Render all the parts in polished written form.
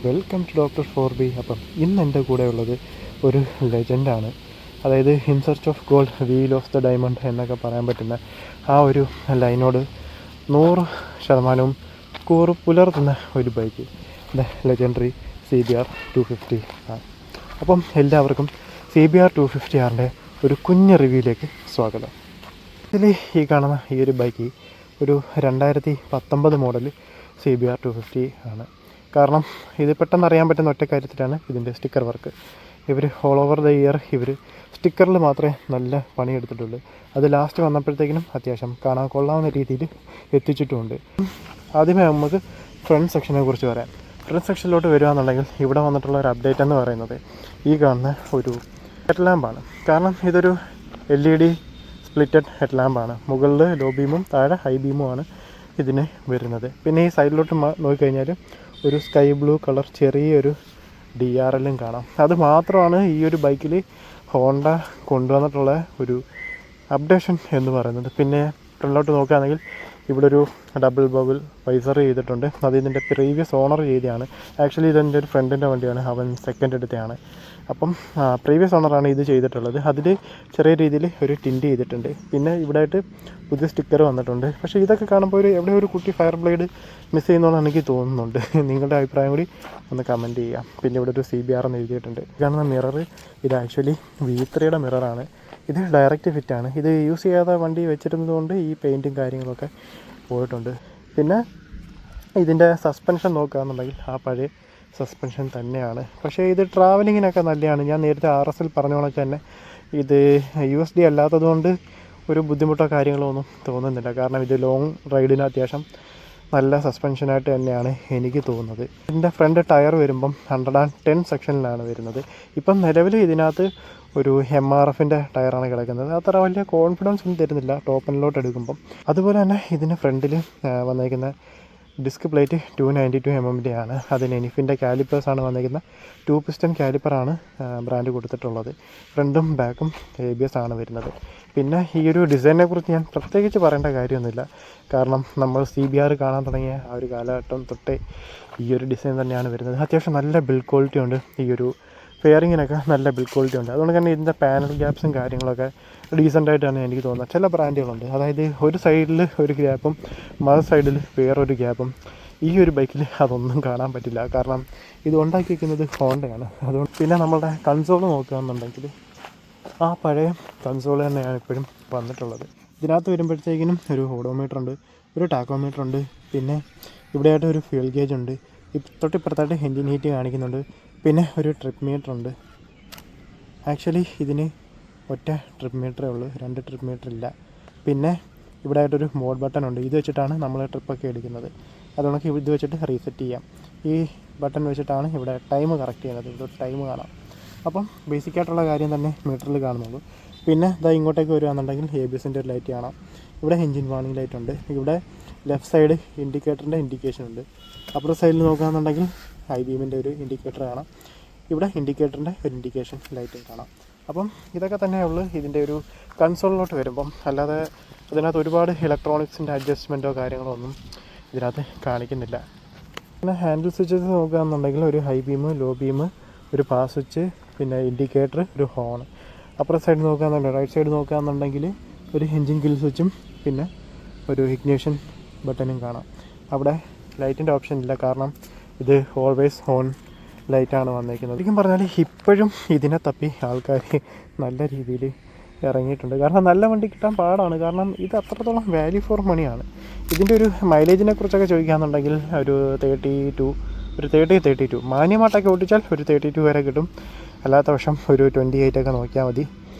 Welcome to doctor 4B. അപ്പം ഇന്ന് എൻ്റെ കൂടെ ഉള്ളത് ഒരു ലെജൻഡാണ്. അതായത് in search of gold, wheel of the diamond എന്നൊക്കെ പറയാൻ പറ്റുന്ന ആ ഒരു ലൈനോട് 100% കൂറ് പുലർത്തുന്ന ഒരു ബൈക്ക്, ദ ലെജൻഡറി CBR 250 ആണ്. അപ്പം എല്ലാവർക്കും CBR 250R ഒരു കുഞ്ഞ് റിവ്യൂയിലേക്ക് സ്വാഗതം. ഇതിൽ ഈ കാണുന്ന ഈ ഒരു ബൈക്ക് ഒരു 2019 മോഡൽ CBR 250 ആണ്. കാരണം ഇത് പെട്ടെന്ന് അറിയാൻ പറ്റുന്ന ഒറ്റ കാര്യത്തിലാണ് ഇതിൻ്റെ സ്റ്റിക്കർ വർക്ക്. ഇവർ ഓൾ ഓവർ ദ ഇയർ സ്റ്റിക്കറിൽ മാത്രമേ നല്ല പണിയെടുത്തിട്ടുള്ളൂ. അത് ലാസ്റ്റ് വന്നപ്പോഴത്തേക്കിനും അത്യാവശ്യം കാണാൻ കൊള്ളാവുന്ന രീതിയിൽ എത്തിച്ചിട്ടുമുണ്ട്. ആദ്യമേ നമുക്ക് ഫ്രണ്ട് സെക്ഷനെ കുറിച്ച് പറയാം. ഫ്രണ്ട് സെക്ഷനിലോട്ട് വരികയാണെന്നുണ്ടെങ്കിൽ ഇവിടെ വന്നിട്ടുള്ള ഒരു അപ്ഡേറ്റ് എന്ന് പറയുന്നത് ഈ കാണുന്ന ഒരു ഹെഡ് ലാമ്പാണ്. കാരണം ഇതൊരു LED സ്പ്ലിറ്റഡ് ഹെഡ് ലാമ്പാണ്. മുകളിൽ ലോ ബീമും താഴെ ഹൈ ബീമുമാണ് ഇതിന് വരുന്നത്. പിന്നെ ഈ സൈഡിലോട്ട് നോക്കിക്കഴിഞ്ഞാൽ ഒരു സ്കൈ ബ്ലൂ കളർ ചെറിയൊരു DRL കാണാം. അത് മാത്രമാണ് ഈ ഒരു ബൈക്കിൽ ഹോണ്ട കൊണ്ടുവന്നിട്ടുള്ള ഒരു അപ്ഡേഷൻ എന്ന് പറയുന്നത്. പിന്നെ ഫ്രണ്ടിലോട്ട് നോക്കുകയാണെങ്കിൽ ഇവിടെ ഒരു ഡബിൾ ബബിൾ വൈസർ ചെയ്തിട്ടുണ്ട്. അത് ഇതിൻ്റെ പ്രീവിയസ് ഓണർ ചെയ്തതാണ്. ആക്ച്വലി ഇതെൻ്റെ ഒരു ഫ്രണ്ടിൻ്റെ വണ്ടിയാണ്, അവൻ സെക്കൻഡ് എടുത്തതാണ്. അപ്പം പ്രീവിയസ് ഓണറാണ് ഇത് ചെയ്തിട്ടുള്ളത്. അതിൽ ചെറിയ രീതിയിൽ ഒരു ടിൻറ്റ് ചെയ്തിട്ടുണ്ട്. പിന്നെ ഇവിടെ ആയിട്ട് പുതിയ സ്റ്റിക്കർ വന്നിട്ടുണ്ട്. പക്ഷേ ഇതൊക്കെ കാണുമ്പോൾ എവിടെയോ ഒരു കുട്ടി ഫയർ ബ്ലേഡ് മിസ് ചെയ്യുന്നതാണ് എനിക്ക് തോന്നുന്നുണ്ട്. നിങ്ങളുടെ അഭിപ്രായം കൂടി ഒന്ന് കമൻറ്റ് ചെയ്യാം. പിന്നെ ഇവിടെ ഒരു CBR എന്ന് എഴുതിയിട്ടുണ്ട്. കാണുന്ന മിറർ ഇത് ആക്ച്വലി V3 മിററാണ്. ഇത് ഡയറക്റ്റ് ഫിറ്റാണ്. ഇത് യൂസ് ചെയ്യാതെ വണ്ടി വെച്ചിരുന്നത് കൊണ്ട് ഈ പെയിൻറ്റും കാര്യങ്ങളൊക്കെ പോയിട്ടുണ്ട്. പിന്നെ ഇതിൻ്റെ സസ്പെൻഷൻ നോക്കുകയാണെന്നുണ്ടെങ്കിൽ ആ പഴയ സസ്പെൻഷൻ തന്നെയാണ്. പക്ഷേ ഇത് ട്രാവലിങ്ങിനൊക്കെ നല്ലതാണ്. ഞാൻ നേരത്തെ RSL പറഞ്ഞ കണക്ക് തന്നെ ഇത് USD അല്ലാത്തതുകൊണ്ട് ഒരു ബുദ്ധിമുട്ടോ കാര്യങ്ങളോ ഒന്നും തോന്നുന്നില്ല. കാരണം ഇത് ലോങ് റൈഡിന് അത്യാവശ്യം നല്ല സസ്പെൻഷനായിട്ട് തന്നെയാണ് എനിക്ക് തോന്നുന്നത്. ഇതിൻ്റെ ഫ്രണ്ട് ടയർ വരുമ്പം 110 സെക്ഷനിലാണ് വരുന്നത്. ഇപ്പം നിലവിൽ ഇതിനകത്ത് ഒരു MRFൻ്റെ ടയറാണ് കിടക്കുന്നത്. അത്ര വലിയ കോൺഫിഡൻസ് ഒന്നും തരുന്നില്ല ടോപ്പ് എൻഡിലോട്ട് എടുക്കുമ്പം. അതുപോലെ തന്നെ ഇതിന് ഫ്രണ്ടിൽ വന്നേക്കുന്ന ഡിസ്ക് പ്ലേറ്റ് 292 mm ആണ്. അതിന് എനിഫിൻ്റെ കാലിപ്പേഴ്സാണ് വന്നിരിക്കുന്നത്. 2 piston കാലിപ്പറാണ് ബ്രാൻഡ് കൊടുത്തിട്ടുള്ളത്. ഫ്രണ്ടും ബാക്കും ABS ആണ് വരുന്നത്. പിന്നെ ഈ ഒരു ഡിസൈനെ കുറിച്ച് ഞാൻ പ്രത്യേകിച്ച് പറയേണ്ട കാര്യമൊന്നുമില്ല. കാരണം നമ്മൾ CBR കാണാൻ തുടങ്ങിയ ആ ഒരു കാലഘട്ടം തൊട്ടേ ഈ ഒരു ഡിസൈൻ തന്നെയാണ് വരുന്നത്. അത്യാവശ്യം നല്ല ബിൽഡ് ക്വാളിറ്റി ഉണ്ട്. ഈ ഒരു ഫെയറിങ്ങിനൊക്കെ നല്ല ബിൽഡ് ക്വാളിറ്റി ഉണ്ട്. അതുകൊണ്ട് തന്നെ ഇതിൻ്റെ പാനൽ ഗ്യാപ്സും കാര്യങ്ങളൊക്കെ ഡീസൻ്റായിട്ടാണ് എനിക്ക് തോന്നുന്നത്. ചില ബ്രാൻഡുകളുണ്ട്, അതായത് ഒരു സൈഡിൽ ഒരു ഗ്യാപ്പും മറു സൈഡിൽ വേറൊരു ഗ്യാപ്പും. ഈ ഒരു ബൈക്കിൽ അതൊന്നും കാണാൻ പറ്റില്ല. കാരണം ഇത് ഉണ്ടാക്കി വയ്ക്കുന്നത് ഹോണ്ടയാണ്. അതുകൊണ്ട് പിന്നെ നമ്മളുടെ കൺസോൾ നോക്കുകയാണെന്നുണ്ടെങ്കിൽ ആ പഴയ കൺസോൾ തന്നെയാണ് ഇപ്പോഴും വന്നിട്ടുള്ളത്. ഇതിനകത്ത് വരുമ്പോഴത്തേക്കിനും ഒരു ഓഡോമീറ്റർ ഉണ്ട്, ഒരു ടാക്കോമീറ്റർ ഉണ്ട്. പിന്നെ ഇവിടെയായിട്ട് ഒരു ഫ്യൂൽ ഗേജ് ഉണ്ട്. തൊട്ടിപ്പുറത്തായിട്ട് എൻജിൻ ഹീറ്റ് കാണിക്കുന്നുണ്ട്. പിന്നെ ഒരു ട്രിപ്പ് മീറ്റർ ഉണ്ട്. ആക്ച്വലി ഇതിന് ഒറ്റ ട്രിപ്പ് മീറ്ററേ ഉള്ളൂ, 2 ട്രിപ്പ് മീറ്റർ ഇല്ല. പിന്നെ ഇവിടെ ആയിട്ടൊരു മോഡ് ബട്ടൺ ഉണ്ട്. ഇത് വെച്ചിട്ടാണ് നമ്മൾ ട്രിപ്പൊക്കെ എടുക്കുന്നത്. അതുകൊണ്ട് ഇത് വെച്ചിട്ട് റീസെറ്റ് ചെയ്യാം. ഈ ബട്ടൺ വെച്ചിട്ടാണ് ഇവിടെ ടൈം കറക്റ്റ് ചെയ്യുന്നത്. ഇവിടെ ടൈം കാണാം. അപ്പം ബേസിക്കായിട്ടുള്ള കാര്യം തന്നെ മീറ്ററിൽ കാണുന്നുള്ളൂ. പിന്നെ ഇതാ ഇങ്ങോട്ടേക്ക് വരികയാണെന്നുണ്ടെങ്കിൽ ABSൻ്റെ ഒരു ലൈറ്റ് കാണാം. ഇവിടെ എൻജിൻ വാർണിംഗ് ലൈറ്റ് ഉണ്ട്. ഇവിടെ ലെഫ്റ്റ് സൈഡ് ഇൻഡിക്കേറ്ററിൻ്റെ ഇൻഡിക്കേഷൻ ഉണ്ട്. അപ്പുറത്തെ സൈഡിൽ നോക്കുകയാണെന്നുണ്ടെങ്കിൽ ഹൈ ബീമിൻ്റെ ഒരു ഇൻഡിക്കേറ്റർ കാണാം. ഇവിടെ ഇൻഡിക്കേറ്ററിൻ്റെ ഒരു ഇൻഡിക്കേഷൻ ലൈറ്റും കാണാം. അപ്പം ഇതൊക്കെ തന്നെയുള്ളൂ ഇതിൻ്റെ ഒരു കൺസോളിലോട്ട് വരുമ്പം. അല്ലാതെ ഇതിനകത്ത് ഒരുപാട് ഇലക്ട്രോണിക്സിൻ്റെ അഡ്ജസ്റ്റ്മെൻറ്റോ കാര്യങ്ങളോ ഒന്നും ഇതിനകത്ത് കാണിക്കുന്നില്ല. പിന്നെ ഹാൻഡിൽ സ്വിച്ചസ് നോക്കുകയാണെന്നുണ്ടെങ്കിൽ ഒരു ഹൈ ബീം, ലോ ബീം, ഒരു പാസ് സ്വിച്ച്, പിന്നെ ഇൻഡിക്കേറ്റർ, ഒരു ഹോൺ. അപ്പുറത്തെ സൈഡ് നോക്കുകയാണെന്നുണ്ടെങ്കിൽ റൈറ്റ് സൈഡ് നോക്കുകയാണെന്നുണ്ടെങ്കിൽ ഒരു എൻജിൻ കിൽ സ്വിച്ചും പിന്നെ ഒരു ഇഗ്നിഷൻ ബട്ടനും കാണാം. അവിടെ ലൈറ്റിൻ്റെ ഓപ്ഷൻ ഇല്ല. കാരണം ഇത് ഓൾവേസ് ഓൺ ലൈറ്റാണ് വന്നിരിക്കുന്നത്. ശരിക്കും പറഞ്ഞാൽ ഇപ്പോഴും ഇതിനെ തപ്പി ആൾക്കാർ നല്ല രീതിയിൽ ഇറങ്ങിയിട്ടുണ്ട്. കാരണം നല്ല വണ്ടി കിട്ടാൻ പാടാണ്. കാരണം ഇത് അത്രത്തോളം വാല്യൂ ഫോർ മണിയാണ്. ഇതിൻ്റെ ഒരു മൈലേജിനെ കുറിച്ചൊക്കെ ചോദിക്കുകയാണെന്നുണ്ടെങ്കിൽ ഒരു 32 മാന്യമായിട്ടൊക്കെ ഓടിച്ചാൽ ഒരു 32 വരെ കിട്ടും. അല്ലാത്ത പക്ഷം ഒരു 28 ഒക്കെ നോക്കിയാൽ മതി.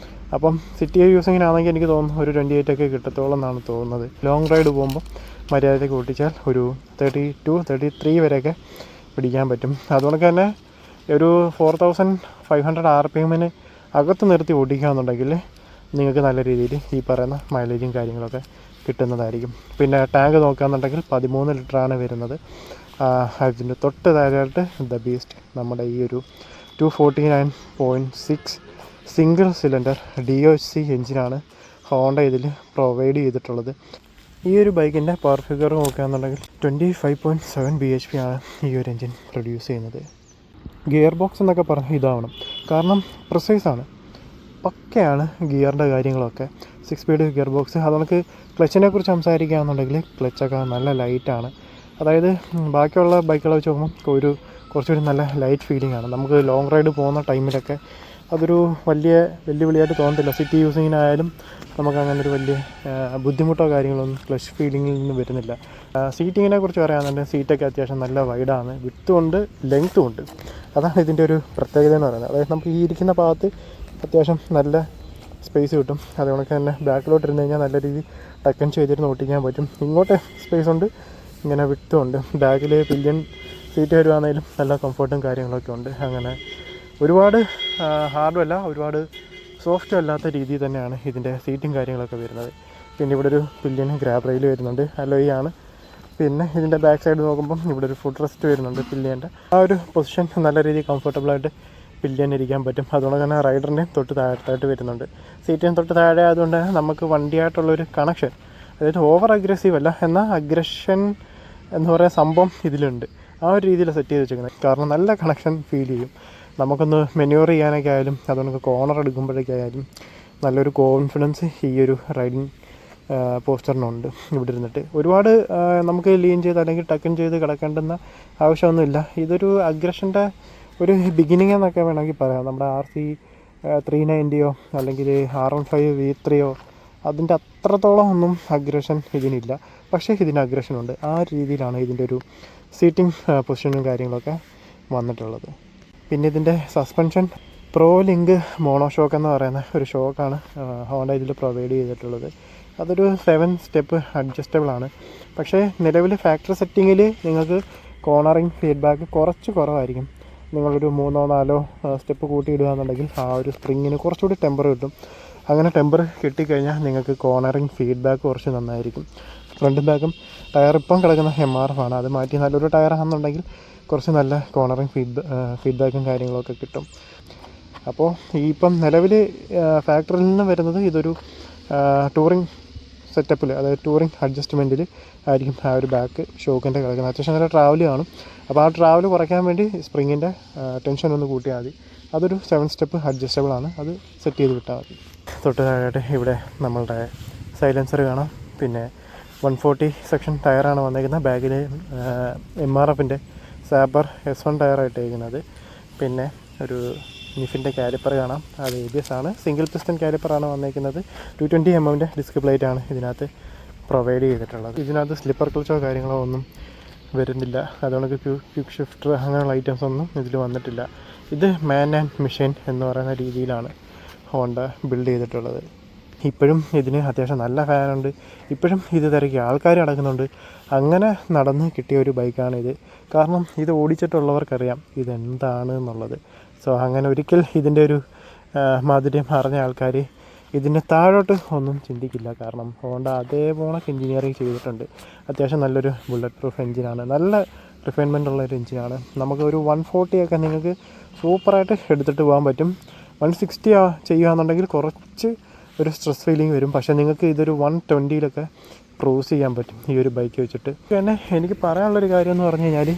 അപ്പം സിറ്റി യൂസിങ്ങിനാണെങ്കിൽ എനിക്ക് തോന്നുന്നു ഒരു 28 ഒക്കെ കിട്ടത്തോളം എന്നാണ് തോന്നുന്നത്. ലോങ് റൈഡ് പോകുമ്പോൾ മര്യാദയ്ക്ക് ഓടിച്ചാൽ ഒരു 32-33 വരെയൊക്കെ പിടിക്കാൻ പറ്റും. അതുകൊണ്ട് തന്നെ ഒരു 4500 RPM അകത്ത് നിർത്തി ഓടിക്കുകയാണെന്നുണ്ടെങ്കിൽ നിങ്ങൾക്ക് നല്ല രീതിയിൽ ഈ പറയുന്ന മൈലേജും കാര്യങ്ങളൊക്കെ കിട്ടുന്നതായിരിക്കും. പിന്നെ ടാങ്ക് നോക്കുകയാണെന്നുണ്ടെങ്കിൽ 13 ലിറ്ററാണ് വരുന്നത്. അതിൻ്റെ തൊട്ട് താഴെയായിട്ട് ദ ബീസ്റ്റ് നമ്മുടെ ഈ ഒരു 249.6 സിംഗിൾ സിലിണ്ടർ DOHC എഞ്ചിനാണ് ഹോണ്ട ഇതിൽ പ്രൊവൈഡ് ചെയ്തിട്ടുള്ളത്. ഈ ഒരു ബൈക്കിൻ്റെ പവർ ഫിഗർ നോക്കുകയാണെന്നുണ്ടെങ്കിൽ 25.7 BHP ആണ് ഈ ഒരു എൻജിൻ പ്രൊഡ്യൂസ് ചെയ്യുന്നത്. ഗിയർ ബോക്സ് എന്നൊക്കെ പറഞ്ഞാൽ ഇതാവണം, കാരണം പ്രിസൈസാണ്, പക്കയാണ് ഗിയറിൻ്റെ കാര്യങ്ങളൊക്കെ. 6 സ്പീഡ് ഗിയർ ബോക്സ്. അതുകൊണ്ട് ക്ലച്ചിനെ കുറിച്ച് സംസാരിക്കുകയാണെന്നുണ്ടെങ്കിൽ ക്ലച്ചൊക്കെ നല്ല ലൈറ്റാണ്. അതായത് ബാക്കിയുള്ള ബൈക്കുകളെ വെച്ച് നോക്കുമ്പോൾ കുറച്ചുകൂടി നല്ല ലൈറ്റ് ഫീലിംഗ് ആണ്. നമുക്ക് ലോങ് റൈഡ് പോകുന്ന ടൈമിലൊക്കെ അതൊരു വലിയ വെല്ലുവിളിയായിട്ട് തോന്നത്തില്ല. സിറ്റി യൂസിങ്ങിനായാലും നമുക്ക് അങ്ങനെ ഒരു വലിയ ബുദ്ധിമുട്ടോ കാര്യങ്ങളൊന്നും ക്ലച്ച് ഫീലിങ്ങിൽ നിന്ന് വരുന്നില്ല. സീറ്റിങ്ങിനെ കുറിച്ച് പറയുകയാണെന്നുണ്ടെങ്കിൽ സീറ്റൊക്കെ അത്യാവശ്യം നല്ല വൈഡാണ്, വിഡ്ത്തും ഉണ്ട് ലെങ്ത്തും ഉണ്ട്. അതാണ് ഇതിൻ്റെ ഒരു പ്രത്യേകത എന്ന് പറയുന്നത്. അതായത് നമുക്ക് ഈ ഇരിക്കുന്ന ഭാഗത്ത് അത്യാവശ്യം നല്ല സ്പേസ് കിട്ടും. അതുകൊണ്ട് തന്നെ ബാക്കിലോട്ട് ഇരുന്ന് കഴിഞ്ഞാൽ നല്ല രീതിയിൽ ടക്കൻ ചെയ്തിരുന്ന് ഓട്ടിക്കാൻ പറ്റും. ഇങ്ങോട്ട് സ്പേസ് ഉണ്ട്, ഇങ്ങനെ വിഡ്ത്തും ഉണ്ട്. ബാക്കിൽ പില്യൺ സീറ്റ് വരുവാണെങ്കിലും നല്ല കംഫർട്ടും കാര്യങ്ങളൊക്കെ ഉണ്ട്. അങ്ങനെ ഒരുപാട് ഹാർഡും അല്ല ഒരുപാട് സോഫ്റ്റും അല്ലാത്ത രീതിയിൽ തന്നെയാണ് ഇതിൻ്റെ സീറ്റും കാര്യങ്ങളൊക്കെ വരുന്നത്. പിന്നെ ഇവിടെ ഒരു പില്യൻ ഗ്രാബ് റെയിൽ വരുന്നുണ്ട്, അലോയ് ആണ്. പിന്നെ ഇതിൻ്റെ ബാക്ക് സൈഡ് നോക്കുമ്പം ഇവിടെ ഒരു ഫുഡ് റെസ്റ്റ് വരുന്നുണ്ട് പില്യൻ്റെ. ആ ഒരു പൊസിഷൻ നല്ല രീതിയിൽ കംഫർട്ടബിളായിട്ട് പില്യൻ ഇരിക്കാൻ പറ്റും. അതുകൊണ്ട് തന്നെ റൈഡറിൻ്റെ തൊട്ട് താഴത്തായിട്ട് വരുന്നുണ്ട്. സീറ്റിന് തൊട്ട് താഴെ ആയതുകൊണ്ട് തന്നെ നമുക്ക് വണ്ടിയായിട്ടുള്ളൊരു കണക്ഷൻ, അതായത് ഓവർ അഗ്രസീവ് അല്ല, എന്നാൽ അഗ്രഷൻ എന്ന് പറയുന്ന സംഭവം ഇതിലുണ്ട്. ആ ഒരു രീതിയിൽ സെറ്റ് ചെയ്ത് വെച്ചിരിക്കുന്നത്. കാരണം നല്ല കണക്ഷൻ ഫീൽ ചെയ്യും. നമുക്കൊന്ന് മെന്യൂർ ചെയ്യാനൊക്കെ ആയാലും അതുകൊണ്ട് കോർണർ എടുക്കുമ്പോഴേക്കായാലും നല്ലൊരു കോൺഫിഡൻസ് ഈ ഒരു റൈഡിങ് പോസ്റ്ററിനുണ്ട്. ഇവിടെ ഇരുന്നിട്ട് ഒരുപാട് നമുക്ക് ലീൻ ചെയ്ത് അല്ലെങ്കിൽ ടക്കൻ ചെയ്ത് കിടക്കേണ്ടുന്ന ആവശ്യമൊന്നുമില്ല. ഇതൊരു അഗ്രഷൻ്റെ ഒരു ബിഗിനിങ് എന്നൊക്കെ വേണമെങ്കിൽ പറയാം. നമ്മുടെ RC 390 അല്ലെങ്കിൽ R15 V3 അതിൻ്റെ അത്രത്തോളം ഒന്നും അഗ്രഷൻ ഇതിനില്ല, പക്ഷേ ഇതിന് അഗ്രഷനുണ്ട്. ആ രീതിയിലാണ് ഇതിൻ്റെ ഒരു സീറ്റിംഗ് പൊസിഷനും കാര്യങ്ങളൊക്കെ വന്നിട്ടുള്ളത്. പിന്നെ ഇതിൻ്റെ suspension pro link mono shock എന്ന് പറയുന്ന ഒരു ഷോക്കാണ് ഹോണ്ട ഇതിൽ പ്രൊവൈഡ് ചെയ്തിട്ടുള്ളത്. അതൊരു 7 സ്റ്റെപ്പ് അഡ്ജസ്റ്റബിൾ ആണ്. പക്ഷേ നിലവിൽ ഫാക്ടറി സെറ്റിങ്ങിൽ നിങ്ങൾക്ക് കോർണറിങ് ഫീഡ്ബാക്ക് കുറച്ച് കുറവായിരിക്കും. നിങ്ങളൊരു 3-4 സ്റ്റെപ്പ് കൂട്ടിയിടുകയാണെന്നുണ്ടെങ്കിൽ ആ ഒരു സ്പ്രിങ്ങിന് കുറച്ചുകൂടി ടെമ്പർ കിട്ടും. അങ്ങനെ ടെമ്പർ കിട്ടിക്കഴിഞ്ഞാൽ നിങ്ങൾക്ക് കോർണറിങ് ഫീഡ്ബാക്ക് കുറച്ച് നന്നായിരിക്കും. ഫ്രണ്ടും ബാക്കും ടയർ ഇപ്പം കിടക്കുന്ന MRF ആണ്. അത് മാറ്റി നല്ലൊരു ടയറാണെന്നുണ്ടെങ്കിൽ കുറച്ച് നല്ല കോർണറിങ് ഫീഡ്ബാക്കും കാര്യങ്ങളൊക്കെ കിട്ടും. അപ്പോൾ ഇപ്പം നിലവിൽ ഫാക്ടറിയിൽ നിന്ന് വരുന്നത് ഇതൊരു ടൂറിങ് സെറ്റപ്പിൽ, അതായത് ടൂറിങ് അഡ്ജസ്റ്റ്മെൻറ്റിൽ ആയിരിക്കും ആ ഒരു ബാക്ക് ഷോക്കിൻ്റെ കിടക്കുന്നത്. അത്യാവശ്യം നല്ല ട്രാവൽ കാണും. അപ്പോൾ ആ ട്രാവൽ കുറയ്ക്കാൻ വേണ്ടി സ്പ്രിങ്ങിൻ്റെ ടെൻഷൻ ഒന്ന് കൂട്ടിയാൽ മതി. അതൊരു 7 സ്റ്റെപ്പ് അഡ്ജസ്റ്റബിൾ ആണ്, അത് സെറ്റ് ചെയ്ത് വിട്ടാൽ മതി. തൊട്ട് താഴെയായിട്ട് ഇവിടെ നമ്മളുടെ സൈലൻസർ കാണാം. പിന്നെ 140 സെക്ഷൻ ടയറാണ് വന്നിരിക്കുന്നത്. ബാഗിൽ MRFൻ്റെ സാബർ S1 ടയറായിട്ടേക്കുന്നത്. പിന്നെ ഒരു നിഫിൻ്റെ കാലിപ്പർ കാണാം, അത് ABS ആണ്. സിംഗിൾ പിസ്റ്റൺ കാലിപ്പറാണ് വന്നിരിക്കുന്നത്. 220 mm ഡിസ്ക് പ്ലേറ്റാണ് ഇതിനകത്ത് പ്രൊവൈഡ് ചെയ്തിട്ടുള്ളത്. ഇതിനകത്ത് സ്ലിപ്പർ ക്ലച്ചോ കാര്യങ്ങളോ ഒന്നും വരുന്നില്ല. അതുകൊണ്ട് ക്വിക്ക് ഷിഫ്റ്റർ അങ്ങനെയുള്ള ഐറ്റംസ് ഒന്നും ഇതിൽ വന്നിട്ടില്ല. ഇത് മാൻ ആൻഡ് മെഷീൻ എന്ന് പറയുന്ന രീതിയിലാണ് ഹോണ്ട ബിൽഡ് ചെയ്തിട്ടുള്ളത്. ഇപ്പോഴും ഇതിന് അത്യാവശ്യം നല്ല ഫാനുണ്ട്. ഇപ്പോഴും ഇത് തിരക്കി ആൾക്കാർ നടക്കുന്നുണ്ട്. അങ്ങനെ നടന്ന് കിട്ടിയ ഒരു ബൈക്കാണിത്. കാരണം ഇത് ഓടിച്ചിട്ടുള്ളവർക്കറിയാം ഇതെന്താണ് എന്നുള്ളത്. സോ അങ്ങനെ ഒരിക്കൽ ഇതിൻ്റെ ഒരു മാധുര്യം അറിഞ്ഞ ആൾക്കാർ ഇതിന് താഴോട്ട് ഒന്നും ചിന്തിക്കില്ല. കാരണം ഹോണ്ട അതേപോലെ എഞ്ചിനീയറിങ് ചെയ്തിട്ടുണ്ട്. അത്യാവശ്യം നല്ലൊരു ബുള്ളറ്റ് പ്രൂഫ് എഞ്ചിനാണ്, നല്ല റിഫൈൻമെൻ്റ് ഉള്ളൊരു എഞ്ചിനാണ്. നമുക്ക് ഒരു 140 ഒക്കെ നിങ്ങൾക്ക് സൂപ്പറായിട്ട് എടുത്തിട്ട് പോകാൻ പറ്റും. 160 ചെയ്യുകയാണെന്നുണ്ടെങ്കിൽ കുറച്ച് ഒരു സ്ട്രെസ് ഫീലിംഗ് വരും. പക്ഷേ നിങ്ങൾക്ക് ഇതൊരു 120 ക്രൂസ് ചെയ്യാൻ പറ്റും ഈ ഒരു ബൈക്ക് വെച്ചിട്ട്. പിന്നെ എനിക്ക് പറയാനുള്ളൊരു കാര്യം എന്ന് പറഞ്ഞു കഴിഞ്ഞാൽ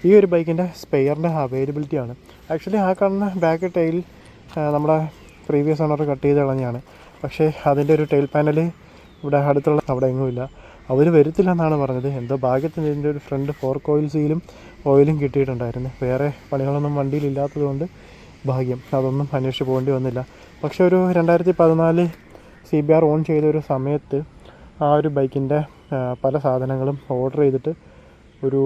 ഈ ഒരു ബൈക്കിൻ്റെ സ്പെയറിൻ്റെ അവൈലബിലിറ്റിയാണ്. ആക്ച്വലി ആ കാണുന്ന ബാക്ക് ടൈൽ നമ്മുടെ പ്രീവിയസ് ഓണർ കട്ട് ചെയ്ത് കളഞ്ഞാണ്. പക്ഷേ അതിൻ്റെ ഒരു ടൈൽ പാനൽ ഇവിടെ അടുത്തുള്ള അവിടെ എങ്ങുമില്ല. അവർ വരുത്തില്ല എന്നാണ് പറഞ്ഞത്. എന്തോ ഭാഗ്യത്തിന് ഇതിൻ്റെ ഒരു ഫ്രണ്ട് ഫോർക്ക് ഓയിലും കിട്ടിയിട്ടുണ്ടായിരുന്നു. വേറെ പണികളൊന്നും വണ്ടിയിലില്ലാത്തത് കൊണ്ട് ഭാഗ്യം, അതൊന്നും അന്വേഷിച്ച് പോകേണ്ടി വന്നില്ല. പക്ഷേ ഒരു 2014 CBR ഓൺ ചെയ്തൊരു സമയത്ത് ആ ഒരു ബൈക്കിൻ്റെ പല സാധനങ്ങളും ഓർഡർ ചെയ്തിട്ട് ഒരു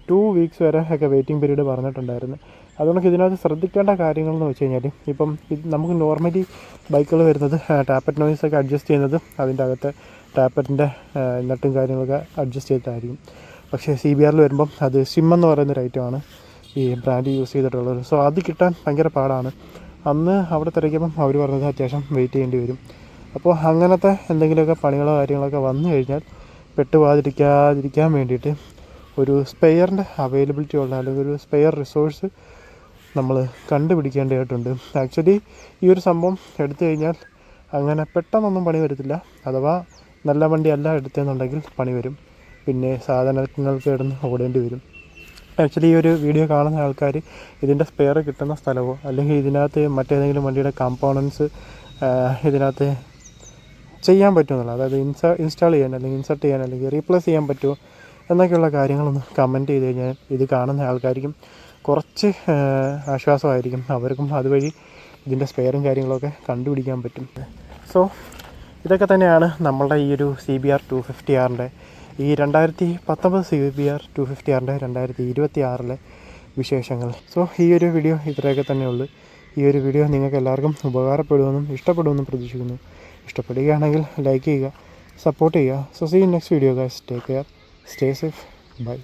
2 വീക്സ് വരെ ഒക്കെ വെയിറ്റിംഗ് പീരീഡ് പറഞ്ഞിട്ടുണ്ടായിരുന്നു. അതുകൊണ്ട് ഇതിനകത്ത് ശ്രദ്ധിക്കേണ്ട കാര്യങ്ങളെന്ന് വെച്ച് കഴിഞ്ഞാൽ ഇപ്പം നമുക്ക് നോർമലി ബൈക്കുകൾ വരുന്നത് ടാപ്പറ്റ് നോയ്സൊക്കെ അഡ്ജസ്റ്റ് ചെയ്യുന്നത് അതിൻ്റെ അകത്തെ ടാപ്പറ്റിൻ്റെ നട്ടും കാര്യങ്ങളൊക്കെ അഡ്ജസ്റ്റ് ചെയ്തിട്ടായിരിക്കും. പക്ഷേ CBRൽ വരുമ്പം അത് സിം എന്ന് പറയുന്നൊരു ഐറ്റമാണ് ഈ ബ്രാൻഡ് യൂസ് ചെയ്തിട്ടുള്ളത്. സോ അത് കിട്ടാൻ ഭയങ്കര പാടാണ്. അന്ന് അവിടെ തിരക്കിയപ്പം അവർ പറഞ്ഞത് അത്യാവശ്യം വെയിറ്റ് ചെയ്യേണ്ടി വരും. അപ്പോൾ അങ്ങനത്തെ എന്തെങ്കിലുമൊക്കെ പണികളോ കാര്യങ്ങളൊക്കെ വന്നു കഴിഞ്ഞാൽ പെട്ടുപോകാതിരിക്കാൻ വേണ്ടിയിട്ട് ഒരു സ്പെയറിൻ്റെ അവൈലബിലിറ്റി ഉള്ള അല്ലെങ്കിൽ ഒരു സ്പെയർ റിസോഴ്സ് നമ്മൾ കണ്ടുപിടിക്കേണ്ടതായിട്ടുണ്ട്. ആക്ച്വലി ഈ ഒരു സംഭവം എടുത്തു കഴിഞ്ഞാൽ അങ്ങനെ പെട്ടെന്നൊന്നും പണി വരത്തില്ല. അഥവാ നല്ല വണ്ടി അല്ല എടുത്തതെന്നുണ്ടെങ്കിൽ പണി വരും, പിന്നെ സാധനങ്ങൾക്ക് കിടന്ന് ഓടേണ്ടി വരും. ആക്ച്വലി ഈ ഒരു വീഡിയോ കാണുന്ന ആൾക്കാർ ഇതിൻ്റെ സ്പെയർ കിട്ടുന്ന സ്ഥലമോ അല്ലെങ്കിൽ ഇതിനകത്ത് മറ്റേതെങ്കിലും വണ്ടിയുടെ കമ്പോണൻസ് ഇതിനകത്ത് ചെയ്യാൻ പറ്റുമെന്നുള്ള, അതായത് ഇൻസ്റ്റാൾ ചെയ്യാൻ അല്ലെങ്കിൽ ഇൻസർട്ട് ചെയ്യാൻ അല്ലെങ്കിൽ റീപ്ലേസ് ചെയ്യാൻ പറ്റുമോ എന്നൊക്കെയുള്ള കാര്യങ്ങളൊന്ന് കമൻറ്റ് ചെയ്ത് കഴിഞ്ഞാൽ ഇത് കാണുന്ന ആൾക്കാർക്കും കുറച്ച് ആശ്വാസമായിരിക്കും. അവർക്കും അതുവഴി ഇതിൻ്റെ സ്പെയറും കാര്യങ്ങളൊക്കെ കണ്ടുപിടിക്കാൻ പറ്റും. സോ ഇതൊക്കെ തന്നെയാണ് നമ്മളുടെ ഈ ഒരു CBR 250R ഈ 2019 CBR 250R 2026 വിശേഷങ്ങൾ. സോ ഈ ഒരു വീഡിയോ ഇത്രയൊക്കെ തന്നെയുള്ളൂ. ഈ ഒരു വീഡിയോ നിങ്ങൾക്ക് എല്ലാവർക്കും ഉപകാരപ്പെടുമെന്നും ഇഷ്ടപ്പെടുമെന്നും പ്രതീക്ഷിക്കുന്നു. ഇഷ്ടപ്പെടുകയാണെങ്കിൽ ലൈക്ക് ചെയ്യുക, സപ്പോർട്ട് ചെയ്യുക. So see you next video guys. Take care, stay safe, by.